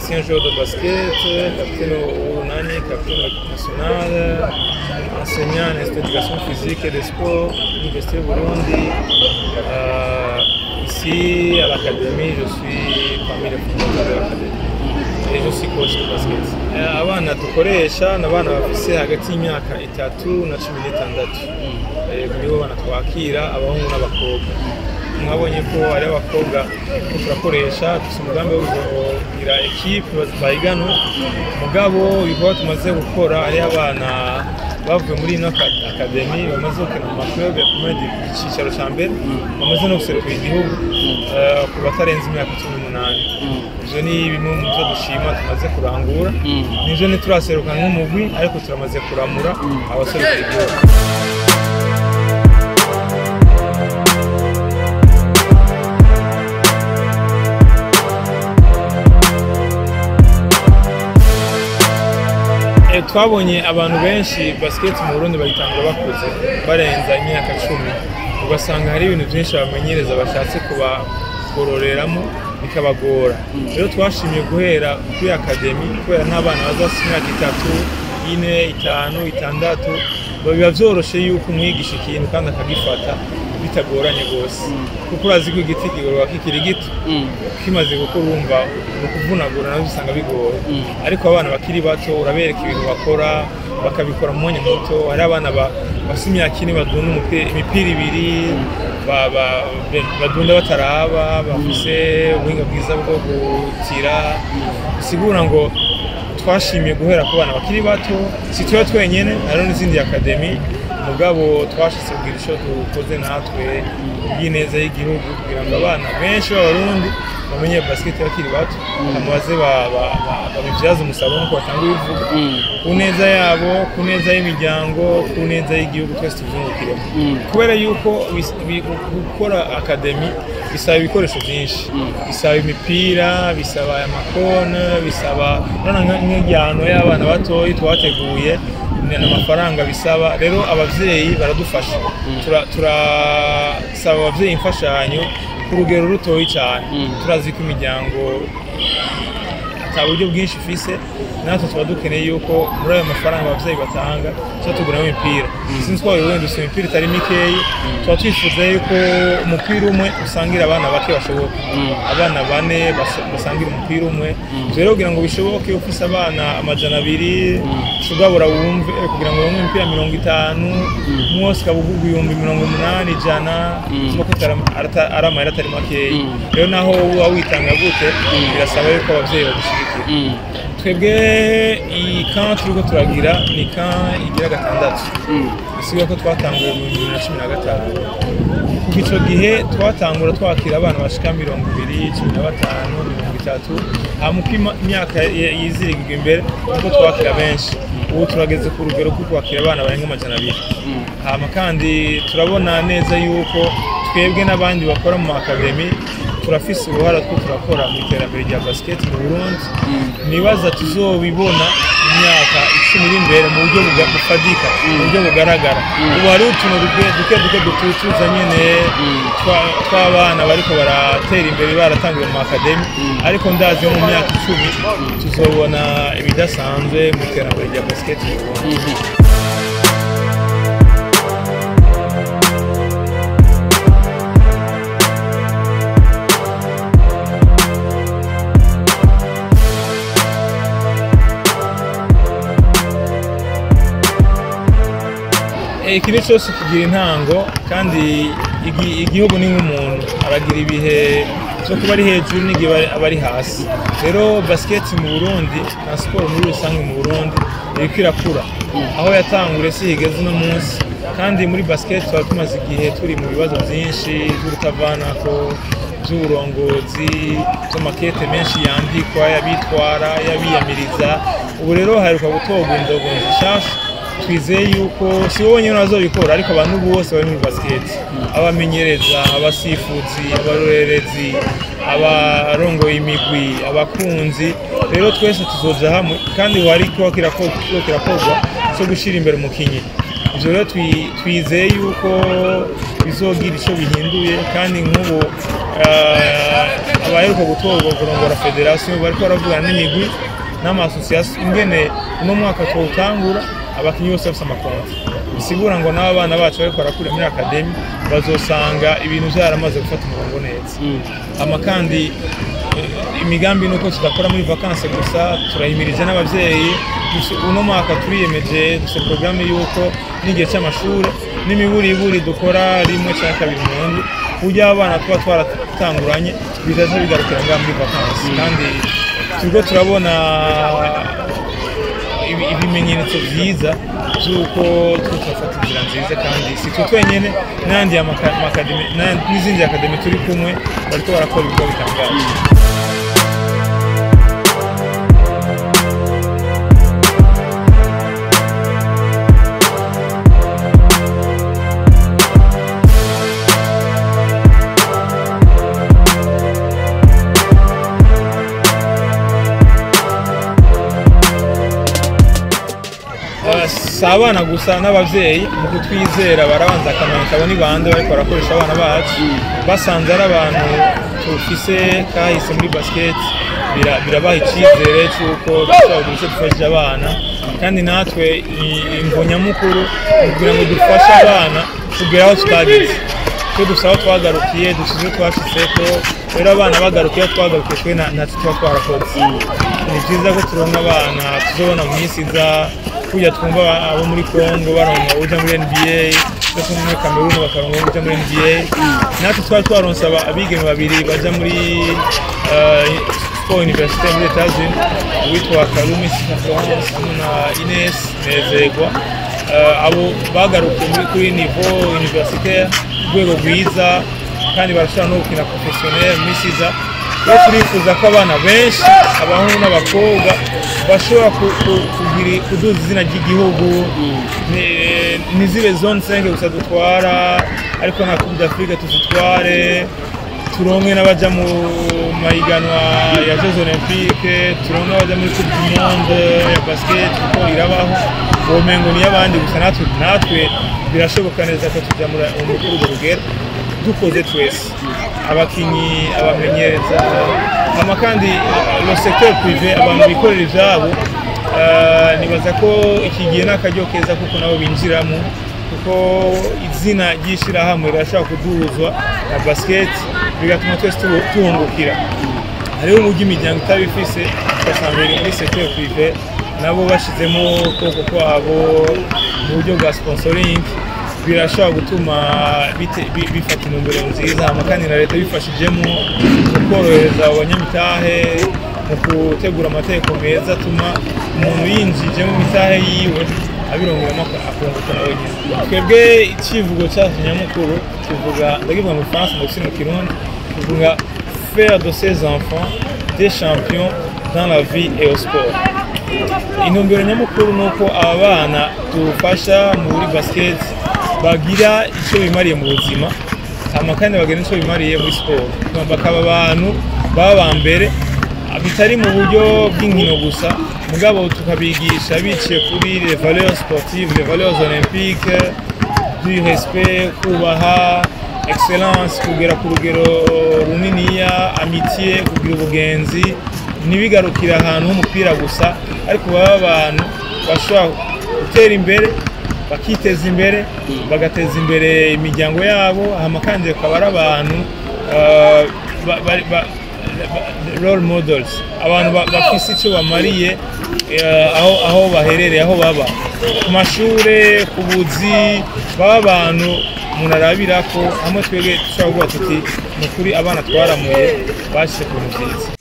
ancien joueur de basket, capitaine au Nani, capitaine de l'équipe nationale, enseignant en éducation physique et des sports, l'Université Burundi. Ici, à l'académie, je suis parmi les fondateurs de l'académie. Et je suis coach de basket. Abana dukoresha n'abana bafise hagati y'imyaka 3 na 16. Nibo bana twakira abahungu n'abakobwa. Mwabonye ko ari abakobwa turakoresha dufite umugambi wo kugira equipe bayiganwa. Mugabo ibikorwa tumaze gukora ari abana bavuye muri ino academy bamaze gukina mu club ya kumedi cyicaro cya mbere bamaze no guserukira igihugu ku batarenze imyaka 18. Ivyo ni bimwe mu byo dushima tumaze kurangura. Nivyo ntituraseruka nk'umugwi ariko turamaze kuramura abaserukira igihugu. Twabonye abantu benshi basket mu Burundi bayitangura bakuze barenza imyaka 10, ugasanga hari ibintu byinshi bamenyereza bashatse kubakororeramo bikabagora. Rero twashimye guhera kuri academy kubera n'abana bazafite imyaka 3, 4, 5, 6 biba byoroshe yuko umwigisha ikintu kandi akagifata bitagoranye gose, kuko urazi ko igiti kigorwa kikiri gito kimaze gukora urumva ukuvunagura nazo usanga bigoye. Ariko abana bakiri bato urabereka ibintu bakora bakabikora mu mwanya muto. Hari abana bafite imyaka 4 badunda imipira 2 badunda bataraba, bafise ubuhinga bwiza bwo gutira. Sigura ngo twashimiye guhera ku bana bakiri bato, si twe twenyene, hari n'izindi academy. Mugabo twashitse kugira ico dukoze natwe y'ineza y'igihugu kugira ngo abana benshi b'Abarundi bamenye basket bakiri bato amaze babivyaza umusaruro nko batanga ibivuga ku neza yabo, ku neza y'imiryango, ku neza y'igihugu twese tuvyungukiremo. Kubera yuko gukora academy bisaba ibikoresho byinshi, bisaba imipira, bisaba amakona, bisaba nk'ijyano y'abana batoyi twateguye n'amafaranga bisaba. Rero abavyeyi baradufasha, turasaba abavyeyi imfashanyo ku rugero rutoyi cyane. Turazi ko imiryango ata buryo bwinshi ifise, natwe tuba dukeneye yuko muri ayo mafaranga abavyeyi batanga cyo tuguramo imipira. Sinzi ko wenda dufite imipira itari mikeyi, tuba twifuza yuko umupira umwe usangira abana bake bashoboka, abana 4 basangira umupira umwe. Rero kugira ngo bishoboke ufise abana 200 shugabura wumve kugira ngo bamwe imipira 50 mwose kabugugu 80 100 nuko aramahera atari makeyi. Rero naho witanga gute birasaba yuko abavyeyi badushigikira. Twebwe iyi camp turiko turagira ni camp igira 6. Bisigaye ko twatanguye mu 2015. Kuko ico gihe twatangura twakira abana bashika 20, 15, 30. Hamuka imyaka yizirigwa imbere kuko twakira benshi. Ubu turageze ku rugero rwo kwakira abana barenga 200. Hama kandi turabona neza yuko twebwe n'abandi bakora mu academy turafise uruhara two turakora mu iterambere rya basket mu Burundi. Nibaza tuzobibona imyaka 10 iri imbere mu buryo bufadika, mu buryo bugaragara. Ubu hari utuntu duke dututuza nyene tw'abana bariko baratera imbere baratangiye mu academy, ariko ndazi mu myaka 10 tuzobona ibidasanzwe mu iterambere rya basket mu Burundi. Ikintu cyose kigira intango, kandi igihugu ni nk'umuntu aragira ibihe cyo kuba ari hejuru n'igihe aba ari hasi. Rero basket mu Burundi na sport muri rusange mu Burundi iriko irakura, aho yatangure si higeze no munsi. Kandi muri basket twari tumaze igihe turi mu bibazo byinshi by'urutavanako, by'uburongozi, by'amakete menshi yandikwa y'abitwara y'abiyamiriza. Ubu rero haheruka gutorwa indogo nshasha. Twizeye yuko si wowe nyine bazobikora, ariko abantu bose bari muri basket, abamenyereza, abasifuzi, abarorerezi, abarongoye imigwi, abakunzi. Rero twese tuzoja hamwe, kandi wari ko kirakorwa cyo gushira imbere umukinyi. ivyo rero twizeye yuko bizogira ico bihinduye kandi nk'ubu abaheruka gutorwa kurongora federation bariko baravugana n'imigwi n'amasosiyasiyo ingene uno mwaka twawutangura abakinyi bose bafise amakonti bisigura ngo n'abo bana bacu bariko barakura muri akademi bazosanga ibintu vyaramaze gufata umurongo neza kandi imigambi nuko tudakora muri vacances gusa turahimirije n'abavyeyi uno mwaka turiyemeje dufise programme yuko n'igihe c'amashuri n'imiburiburi dukora rimwe canke kabiri mu ndwi kugira abana tuba twaratanguranye bizaza bigarukira ngaha muri vacances kandi turiko turabona ibimenyetso vyiza vy'uko turafata inzira nziza kandi si twe twenyene n'izindi akademi turi kumwe bariko barakora ibikorwa bitangaje. Si abana gusa n'abavyeyi mu kutwizera barabanza akamenya kabo ni bande bariko barakoresha abana bacu basanze ari abantu tufise kahise muri basket birabaha icizere c'uko dushobora kugira ico dufashije abana kandi natwe imvo nyamukuru kugira ngo dufashe abana kugera aho tutageze twe dufise aho twagarukiye dufise ivyo twashitseko rero abana bagarukiye aho twagarukiye twe ntacyo tuba twarakoze ni vyiza ko turonka abana tuzobona mu minsi iza kuja twumva abo muri Congo baronka uja muri NBA cyo muri Cameroon bakaronka uja muri NBA natwe twari twaronse abigeme babiri baja muri Sport University muri Etats-Unis witwa Karumi France na Ines Nezegwa abo bagarukiye muri kuri niveau universitaire rwego rwiza kandi barashobora no gukina professionnel muri siza rero turifuza ko abana benshi abahungu n'abakobwa bashobora kuduza izina ry'igihugu nizibe zone 5 gusa dutwara ariko na Coupe d'Afrique tuzitware turonke n'abaja mu mahiganwa ya Jeux Olympiques turonke abaja muri Coupe du Monde ya basket kuko irabaho womengo ni y'abandi gusa natwe birashoboka neza ko tuja muri urwo rugero dukoze twese abakinyi abamenyereza kandi le secteur privé abantu bikorera ivyabo nibaza ko iki gihe n'akaryo keza kuko nabo binjiramo kuko izina ry'ishirahamwe rirashobora kuduzwa na basket bigatuma twese tuhungukira hariho umujyi imiryango itabifise ugasanga iri muri secteur privé nabo bashizemo ukuboko kwabo mu buryo bwa sponsoring birashobora gutuma bifata intumbero nziza kandi na leta bifashijemo mu korohereza abanyamitahe mu gutegura amategeko meza atuma umuntu yinjije mu mitahe yiwe abirongeramo akunguka nawe nyine twebwe icivugo cyacu nyamukuru tuvuga ndagivuga mu France ndetse mu Kirundi tuvuga faire de ces enfants des champions dans la vie et au sport. Intumbero nyamukuru nuko abana tufasha muri basket bagira icyo bimariye mu buzima kandi bagira icyo bimariye muri sport bakaba abantu baba mbere bitari mu buryo bw'inkino gusa mugabo tukabigisha biciye kuri les valeurs sportives les valeurs olympiques du respect kubaha excellence kugera ku rugero runiniya amitié kugira ubugenzi ntibigarukira ahantu h'umupira gusa ariko baba abantu bashobora gutera imbere bakiteza imbere bagateza imbere imiryango yabo kandi bakaba ari abantu role models abantu bafise icyo bamariye aho baherereye aho baba ku mashure ku buzi baba abantu umuntu arabira ko hamwe twebwe dushobora kuvuga tuti ni ukuri abana twaramuye bashyize ku bintu byiza.